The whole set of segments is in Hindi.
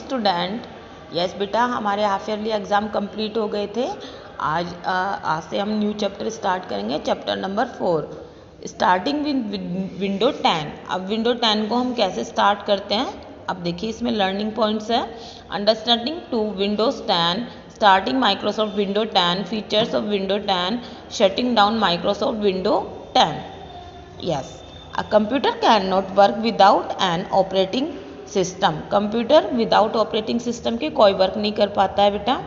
स्टूडेंट। यस बेटा, हमारे हाफ ईयरली एग्ज़ाम कंप्लीट हो गए थे। आज से हम न्यू चैप्टर स्टार्ट करेंगे, chapter number 4 starting with window 10। अब विंडो 10 को हम कैसे स्टार्ट करते हैं, अब देखिए इसमें लर्निंग पॉइंट्स है। Understanding to Windows 10, starting Microsoft Window 10, features of Window 10, shutting down Microsoft Window 10। Yes, a computer cannot work without an operating system। Computer without operating system के कोई वर्क नहीं कर पाता है बेटा।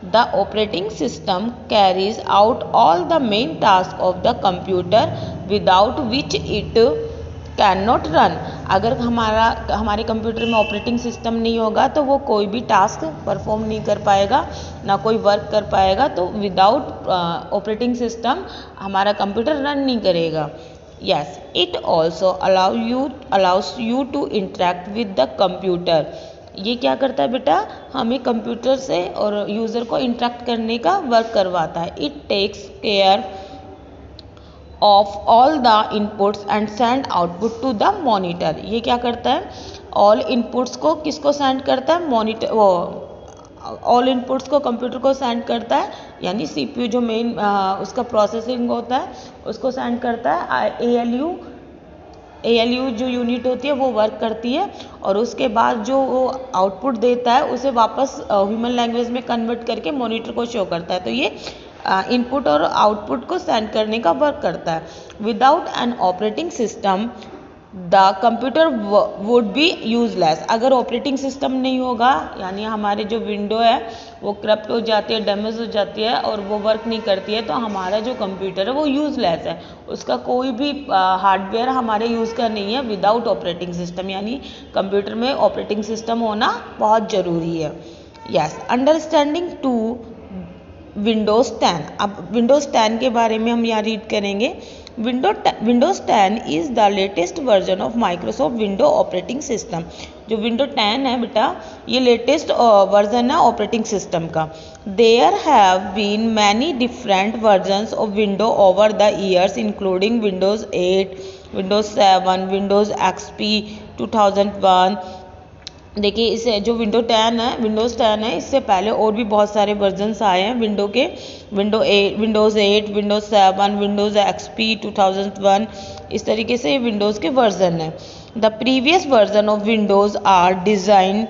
The operating system carries out all the main task of the computer without which it can not run. अगर हमारे कंप्यूटर में ऑपरेटिंग सिस्टम नहीं होगा तो वो कोई भी टास्क परफॉर्म नहीं कर पाएगा, ना कोई वर्क कर पाएगा। तो विदाउट ऑपरेटिंग सिस्टम हमारा कंप्यूटर रन नहीं करेगा। Yes, it also allows you to interact with the computer। ये क्या करता है बेटा, हमें कंप्यूटर से और यूज़र को इंटरेक्ट करने का वर्क करवाता है। It takes care of all the inputs and send output to the monitor। ये क्या करता है, ऑल इनपुट्स को किसको सेंड करता है, मॉनिटर, वो ऑल इनपुट्स को कंप्यूटर को सेंड करता है, यानी सीपीयू जो मेन उसका प्रोसेसिंग होता है उसको सेंड करता है। एएलयू जो यूनिट होती है वो वर्क करती है और उसके बाद जो वो आउटपुट देता है उसे वापस ह्यूमन लैंग्वेज में कन्वर्ट करके मॉनिटर को शो करता है। तो ये इनपुट और आउटपुट को सेंड करने का वर्क करता है। Without an operating system the computer would be useless. अगर ऑपरेटिंग सिस्टम नहीं होगा, यानी हमारे जो विंडो है वो करप्ट हो जाती है, डैमेज हो जाती है और वो वर्क नहीं करती है, तो हमारा जो कंप्यूटर है वो यूजलेस है। उसका कोई भी हार्डवेयर हमारे यूज़ का नहीं है विदाउट ऑपरेटिंग सिस्टम, यानी कंप्यूटर में ऑपरेटिंग सिस्टम होना बहुत ज़रूरी है। Yes, understanding to Windows 10। अब विंडोज़ 10 के बारे में हम यहाँ रीड करेंगे। Windows 10 is the latest version of Microsoft Window operating system. जो विंडो 10 है बेटा, ये लेटेस्ट वर्जन है ऑपरेटिंग सिस्टम का। There have been many different versions of Window over the years including Windows 8, Windows 7, Windows XP 2001। देखिए इसे जो विंडोज़ 10 है, इससे पहले और भी बहुत सारे वर्जन्स आए हैं विंडो के। विंडोज़ 8, विंडोज़ 7, विंडोज़ एक्सपी 2001, इस तरीके से विंडोज़ के वर्जन हैं। The previous version of Windows are design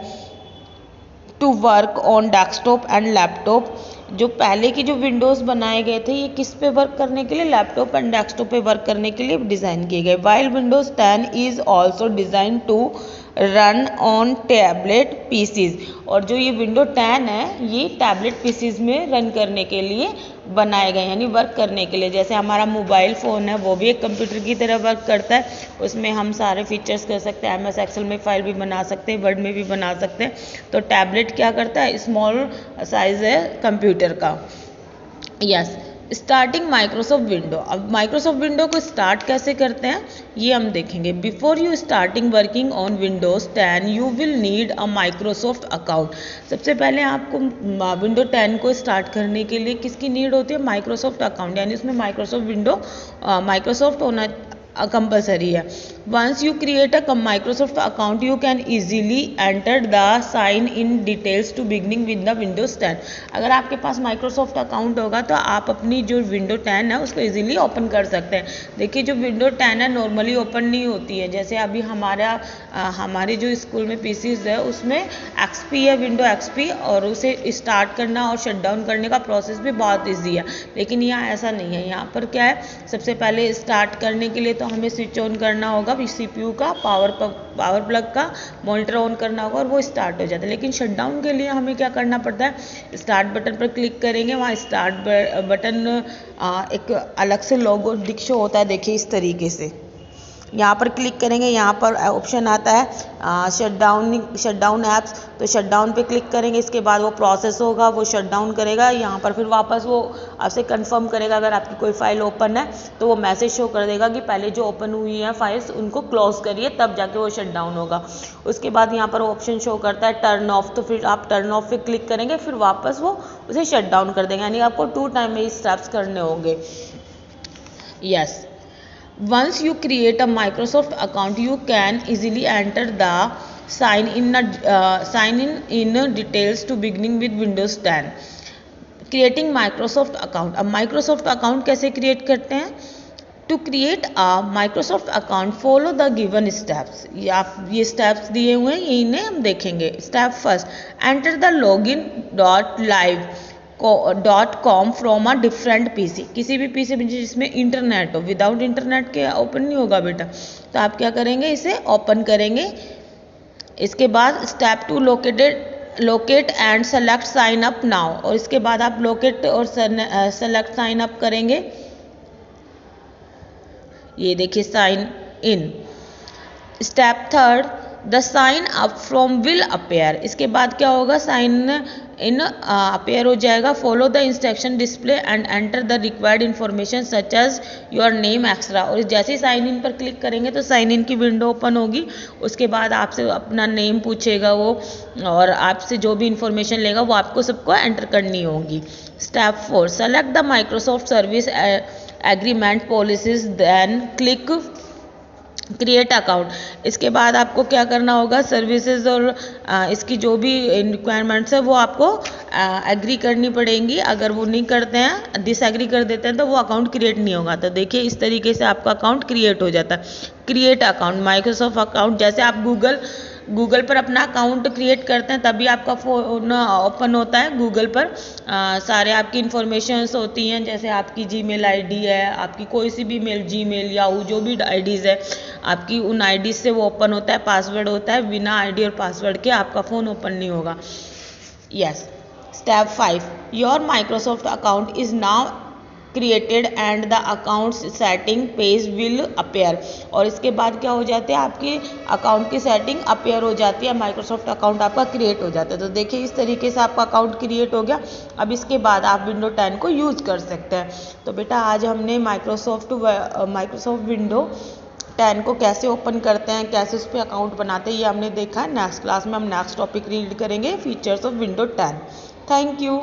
to work on desktop and laptop. जो पहले की जो विंडोज़ बनाए गए थे ये किस पे वर्क करने के लिए, लैपटॉप एंड डेस्कटॉप पे वर्क करने के लिए डिज़ाइन किए गए। While Windows 10 is also design to run on tablet PCs. और जो ये विंडो 10 है ये टैबलेट पीसीज में रन करने के लिए बनाए गए, यानी वर्क करने के लिए। जैसे हमारा मोबाइल फ़ोन है वो भी एक कंप्यूटर की तरह वर्क करता है, उसमें हम सारे फीचर्स कर सकते हैं, MS एक्सेल में फाइल भी बना सकते हैं, वर्ड में भी बना सकते हैं। तो टैबलेट क्या करता है, स्मॉल साइज़ है कंप्यूटर का। Yes, starting Microsoft window. अब माइक्रोसॉफ्ट विंडो को स्टार्ट कैसे करते हैं ये हम देखेंगे। Before you starting working on Windows 10 you will need a Microsoft account. सबसे पहले आपको विंडो 10 को स्टार्ट करने के लिए किसकी नीड होती है, माइक्रोसॉफ्ट अकाउंट, यानी उसमें माइक्रोसॉफ्ट होना कंपलसरी है। Once you create a Microsoft account you can easily enter the sign in details to beginning with the Windows 10। अगर आपके पास माइक्रोसॉफ्ट अकाउंट होगा तो आप अपनी जो विंडो 10 है उसको ईजिली ओपन कर सकते हैं। देखिए जो विंडो 10 है नॉर्मली ओपन नहीं होती है। जैसे अभी हमारे जो स्कूल में पीसीज है उसमें एक्सपी है, विंडो एक्सपी, और उसे स्टार्ट करना और शट डाउन करने का प्रोसेस भी बहुत ईजी है। लेकिन यहाँ ऐसा नहीं है, यहाँ पर क्या है, सबसे पहले स्टार्ट करने के लिए तो हमें स्विच ऑन करना होगा सीपीयू का, पावर प्लग का मॉनिटर ऑन करना होगा और वो स्टार्ट हो जाता है। लेकिन शटडाउन के लिए हमें क्या करना पड़ता है, स्टार्ट बटन पर क्लिक करेंगे, वहाँ स्टार्ट बटन एक अलग से लोगो शो होता है, देखिए इस तरीके से। यहाँ पर क्लिक करेंगे, यहाँ पर ऑप्शन आता है शटडाउन ऐप्स, तो शटडाउन पे क्लिक करेंगे। इसके बाद वो प्रोसेस होगा, वो शटडाउन करेगा। यहाँ पर फिर वापस वो आपसे कंफर्म करेगा। अगर आपकी कोई फाइल ओपन है तो वो मैसेज शो कर देगा कि पहले जो ओपन हुई हैं फाइल्स उनको क्लोज करिए, तब जाके वो शटडाउन होगा। उसके बाद यहाँ पर ऑप्शन शो करता है टर्न ऑफ, तो फिर आप टर्न ऑफ पे क्लिक करेंगे, फिर वापस वो उसे शटडाउन कर देंगे, यानी आपको 2 टाइम में स्टेप्स करने होंगे। Once you create a Microsoft account, you can easily enter the sign in details to beginning with Windows 10. Creating Microsoft account. अब माइक्रोसॉफ्ट अकाउंट कैसे क्रिएट करते हैं? To create a Microsoft account follow the given steps. ये स्टेप्स दिए हुए हैं, इन्हें हम देखेंगे। Step first, enter the login.live.com from a different PC. किसी भी पीसी में जिसमें इंटरनेट हो, विदाउट इंटरनेट के ओपन नहीं होगा बेटा। तो आप क्या करेंगे, इसे ओपन करेंगे। इसके बाद step two locate and select sign up now, और इसके बाद आप लोकेट और सेलेक्ट साइन अप करेंगे। ये देखिए sign in. Step third, the sign up from will appear. इसके बाद क्या होगा, साइन इन अपेयर हो जाएगा। Follow the instruction display and enter the required information such as your name extra. और जैसे ही साइन इन पर क्लिक करेंगे तो साइन इन की विंडो ओपन होगी। उसके बाद आपसे अपना नेम पूछेगा वो, और आपसे जो भी इंफॉर्मेशन लेगा वो आपको सबको एंटर करनी होगी। Step four, select the Microsoft service agreement policies, then click create account. इसके बाद आपको क्या करना होगा, सर्विसेज और इसकी जो भी रिक्वायरमेंट्स है वो आपको एग्री करनी पड़ेंगी। अगर वो नहीं करते हैं, डिसएग्री कर देते हैं, तो वो अकाउंट क्रिएट नहीं होगा। तो देखिए इस तरीके से आपका अकाउंट क्रिएट हो जाता है। क्रिएट अकाउंट, माइक्रोसॉफ्ट अकाउंट, जैसे आप गूगल पर अपना अकाउंट क्रिएट करते हैं तभी आपका फ़ोन ओपन होता है। गूगल पर सारे आपकी इन्फॉर्मेशंस होती हैं, जैसे आपकी जीमेल आईडी है, आपकी कोई सी भी मेल, जीमेल, याहू, जो भी आईडीज़ है आपकी, उन आईडी से वो ओपन होता है। पासवर्ड होता है, बिना आईडी और पासवर्ड के आपका फ़ोन ओपन नहीं होगा। Yes. Step 5, your Microsoft account is now created and the account setting page will appear. और इसके बाद क्या हो जाते हैं, आपके अकाउंट की सेटिंग अपेयर हो जाती है, माइक्रोसॉफ्ट अकाउंट आपका क्रिएट हो जाता है। तो देखिए इस तरीके से आपका अकाउंट क्रिएट हो गया। अब इसके बाद आप विंडो 10 को यूज़ कर सकते हैं। तो बेटा आज हमने माइक्रोसॉफ्ट विंडो 10 को कैसे ओपन करते हैं, कैसे उस पर अकाउंट बनाते हैं, ये हमने देखा है। नेक्स्ट क्लास में हम नेक्स्ट टॉपिक रीड करेंगे, features of Window 10। Thank you.